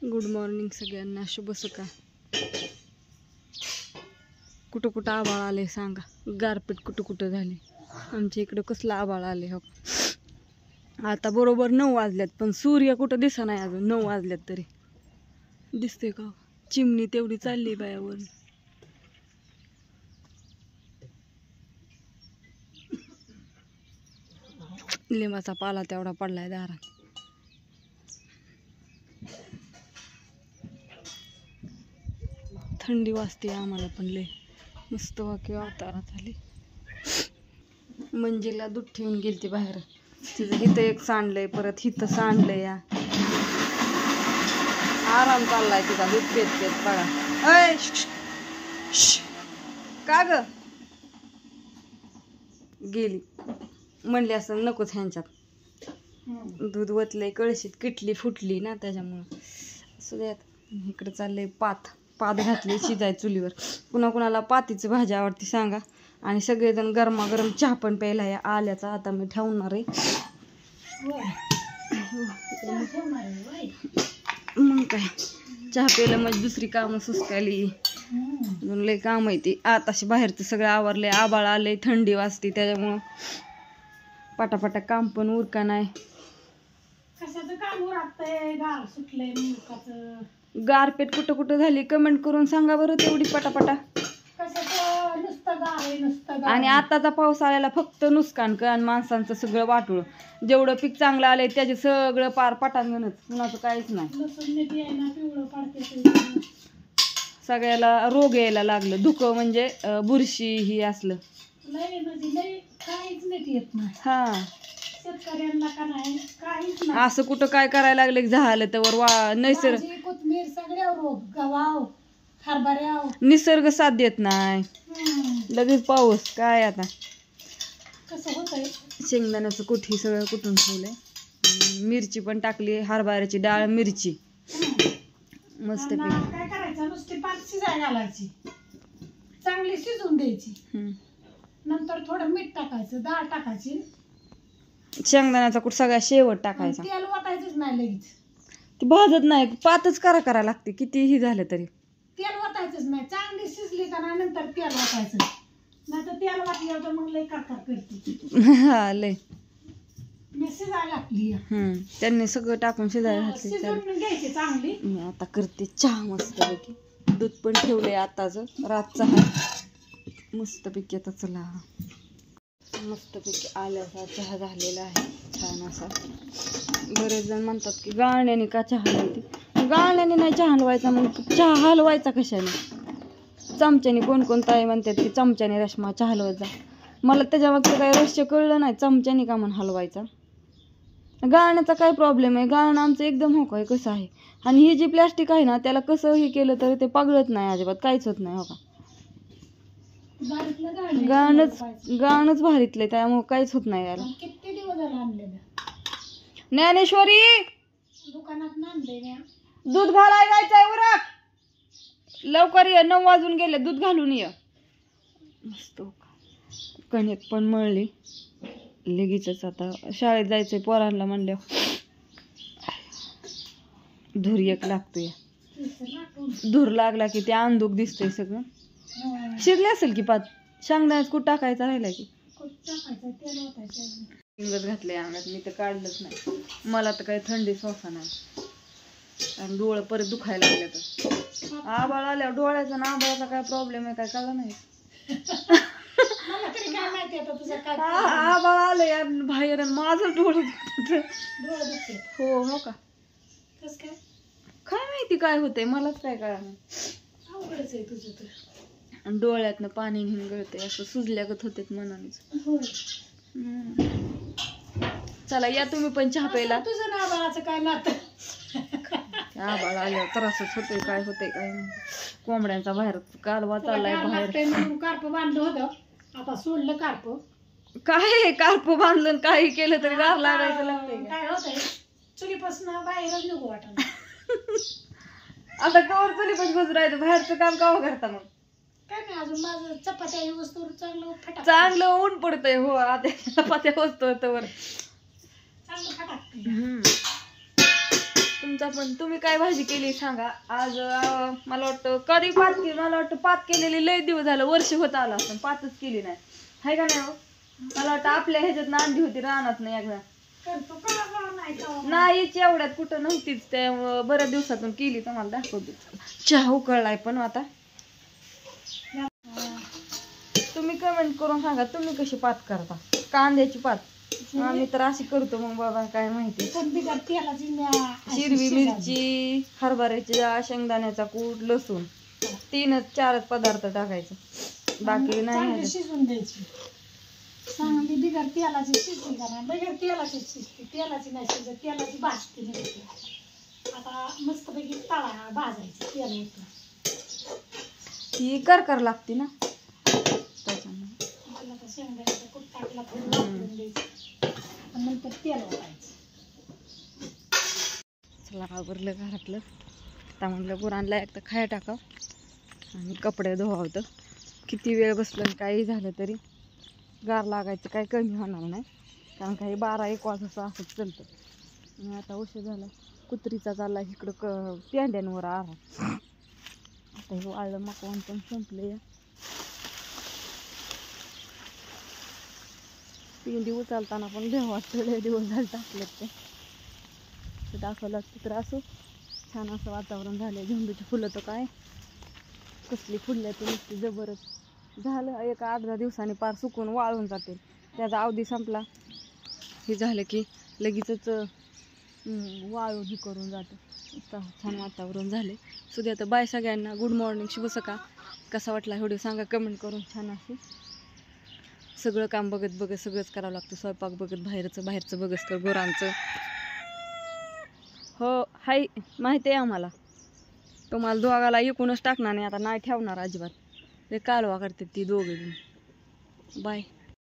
Good morning सगळ्यांना, शुभ सकाळ. कुठं कुठं आभाळ आले सांगा, गारपीट कुठं कुठं झाली. आमच्या इकडं कसलं आभाळ आले हो. आता बरोबर 9 वाजल्यात पण सूर्य कुठं दिसा नाही अजून. 9 वाजल्यात तरी दिसते का? चिमणी तेवढी चालली बायावर. लिंबाचा पाला तेवढा पडलाय दारात. थंडी वाजते आम्हाला पण लय. मस्त वाकी वातावरणात आली. मंजीला दूध ठेवून गेलती बाहेर. तिचं हिथं एक सांडलंय, परत हिथं सांडलंय. या आराम चाललाय तिचा दूध पेत पेत बघा. अय का ग गेली म्हणली असं नकोच ह्यांच्यात. दूध वतलंय कळशीत, किटली फुटली ना त्याच्यामुळं. असं द्यात. इकडं चाललंय पात घातली शिजाय चुलीवर. कुणा कुणाला पातीची भाजी आवडते सांगा. आणि सगळेजण गरमागरम चहा पण प्यायला या आल्याचा. आता मी ठेवणार आहे. मग काय चहा प्यायला म्हणजे दुसरी कामं सुचकाली. लय काम आहे ती. आताशी बाहेरचं सगळं आवरलंय. आबाळ आलंय, थंडी वाजते त्याच्यामुळं पटापटा काम पण उरका नाही. गारपेट कुठं कुठं झाली कमेंट करून सांगा बरं तेवढी पटापटा. आणि आताचा पाऊस आलेला फक्त नुकसान आणि माणसांचं सगळं वाटोळ. जेवढं पीक चांगलं आलंय त्याचे सगळं पार पटांगणच, कुणाचं काहीच नाही. सगळ्याला रोग यायला लागलं. धुकं म्हणजे बुरशी ही असलं. हा असं कुठं काय करायला लागलं झालं तर नैसर्ग निसर्ग साथ देत नाही. लगेच पाऊस काय आता. शेंगदाण्याचं कुठी सगळं कुठून ठेवलंय. मिरची पण टाकली, हरभऱ्याची डाळ, मिरची मस्त काय करायचं, नुसती पात शिजायला घालायची, चांगली शिजून द्यायची. नंतर थोडं मीठ टाकायचं, डाळ टाकायची, शेंगदाण्याचा कुठ सगळ्या शेवट टाकायचा. तेल वाटायचंच नाही लगेच. ती भाजत नाही, पातच करा लागते कितीही झालं तरी. तेल वाटायचंच नाही. चांगली शिजली का नाही नंतर तेल वाटायचं. नाही तर तेल वाटल्यावर तर मग लय करकार करते. हा लय मी शिजायला घातली. त्यांनी सगळं टाकून शिजायला घातले. शिजवून घ्यायची चांगली. मी आता करते चहा मस्तपैकी. दूध पण ठेवलंय आताच, रातचा आहे मस्तपैकी. आता चला मस्तपैकी आल्याचा चहा झालेला आहे छान असा. बरेच जण म्हणतात की गाळण्याने का चहा हलवते. गाळण्याने नाही चहा हलवायचा, मग चहा हलवायचा कशाने? चमच्याने. कोण ताई म्हणतात की चमच्याने रश्मा चहा हलवायचा. मला त्याच्यामागचं काही रहस्य कळलं नाही. चमच्याने का म्हणून हलवायचा? गाळण्याचा काय प्रॉब्लेम आहे? गाळणं आमचं एकदम हो काय कसं आहे. आणि ही जी प्लॅस्टिक आहे ना त्याला कसं हे केलं तरी ते पगळत नाही अजिबात, काहीच होत नाही हो का. गाणंच भारीतलंय त्यामुळे काहीच होत नाही याला. किती दिवस झाला आणलेलं. ज्ञानेश्वरी दुकानात आणले. दूध घालाय जायचंय उरक, लवकर ये. 9 वाजून गेले, दूध घालून ये. मस्त कणिक पण मळली लगेचच. आता शाळेत जायचंय पोरांना म्हणल्यावर धूर एक लागतोय. धूर लागला की ते अंधूक दिसतंय सगळं. शिजले असेल की पात. शेंगदाण्यात कुठं टाकायचा राहिला की इंगच घातलंय अंगात. मी तर काढलंच नाही. मला तर काही थंडी सोसा नाही. आणि डोळं परत दुखायला लागले. तर आबाळ आल्यावर डोळ्याचा ना आबाळाचा काय प्रॉब्लेम आहे काय कळलं नाही. आबाळ आलंय बाहेर आणि माझं डोळं हो का काय माहिती काय होतंय, मलाच काय कळलं. डोळ्यातनं पाणी घेऊन गळतंय, असं सुजल्यागत होते मनानेच. चला या तुम्ही पण चहा प्यायला. तुझं ना आबाळाचं काय नातं. आबाळ आल्यावर त्रासच होतोय. काय होतंय काय कोंबड्यांचा बाहेर कालवा चाललाय. बाहेर कार्प बांधलं होतं, आता सोडलं कार्प. काय कार्प बांधलं काही केलं तरी गार लागायचं लागतंय. काय होतंय, चुलीपासून बाहेरच नको वाटत. आता कवर चुलीपासून गुजरायचं, बाहेरचं काम काव करता मग. काय नाही अजून माझं चपात्या वस्तू चांगलं ऊन पडतंय. हो आता चपात्या वस्तू तर चांगलं फटाकतंय. तुमचं तुमचा पण. तुम्ही काय भाजी केली सांगा. आज मला वाटतं कधी पात केली, मला वाटतं पात केलेली लय दिवस झालं, वर्ष होत आला असं, पातच केली नाही हाय का नाही हो? मला वाटतं आपल्या ह्याच्यात अंडी होती रानात नाही एकदा नाहीच, एवढ्यात कुठं नव्हतीच, त्या बऱ्याच दिवसातून केली, तुम्हाला दाखवते. चहा उकळलाय पण आता. तुम्ही कमेंट करून सांगा तुम्ही कशी पात करता, कांद्याची पात. आम्ही तर अशी करतो. मग बाबा काय माहिती, हिरवी मिरची, हरभऱ्याची डाळ, शेंगदाण्याचा कूट, लसूण, 3-4 पदार्थ टाकायचे, बाकी नाही. शिजून द्यायची चांगली, बिगर तेलाची शिजली का नाही, बिगर तेलाची शिजते, तेलाची नाही शिजत, तेलाची भाजते नाही. आता मस्तपैकी तळा भाजायची तेल होतं, ती कर लागते ना त्याच्यामुळे. मला तर शेंगदाण्याचा कूट टाकला थोडं वापरून द्यायचं, नंतर तेल ओतायचं. चला आवरलं घरातलं. आता म्हणलं गुरांना एकदा खाया टाकाव आणि कपडे धुवावतं. किती वेळ बसलं आणि काही झालं तरी गार लागायचं काही कमी होणार नाही, कारण काही 12-1 वाजता असंच चालतं. आणि आता उशीर झाला, कुत्रीचा चालला इकडं पेंड्यांवर आरा. आता हे वाळलं मकवान पण संपले. पेंडी उचलताना पण भेव वाटतं, लय दिवस झाले टाकलेत ते दाखवलं तर. असो छान असं वातावरण झालं. झेंडूची फुलं तर काय कसली फुलल्या तर नुसती जबरच झालं. 1-8 दिवसांनी पार सुकून वाळून जाते, त्याचा अवधी संपला हे झालं की लगेचच वाळून हे करून जातं. छान वातावरण झाले. सुद्या तर बाय सगळ्यांना, गुड मॉर्निंग, शुभ सकाळ. कसा वाटला व्हिडिओ सांगा कमेंट करून. छान असे सगळं काम बघत सगळंच करावं लागतं, स्वयंपाक बघत, बाहेरचं बघत तर गुरांचं. हो हाय माहिती आहे आम्हाला, तुम्हाला दोघाला एकूणच टाकणार नाही आता, नाही ठेवणार अजिबात. ते कालवा करते ती दोघे. बाय.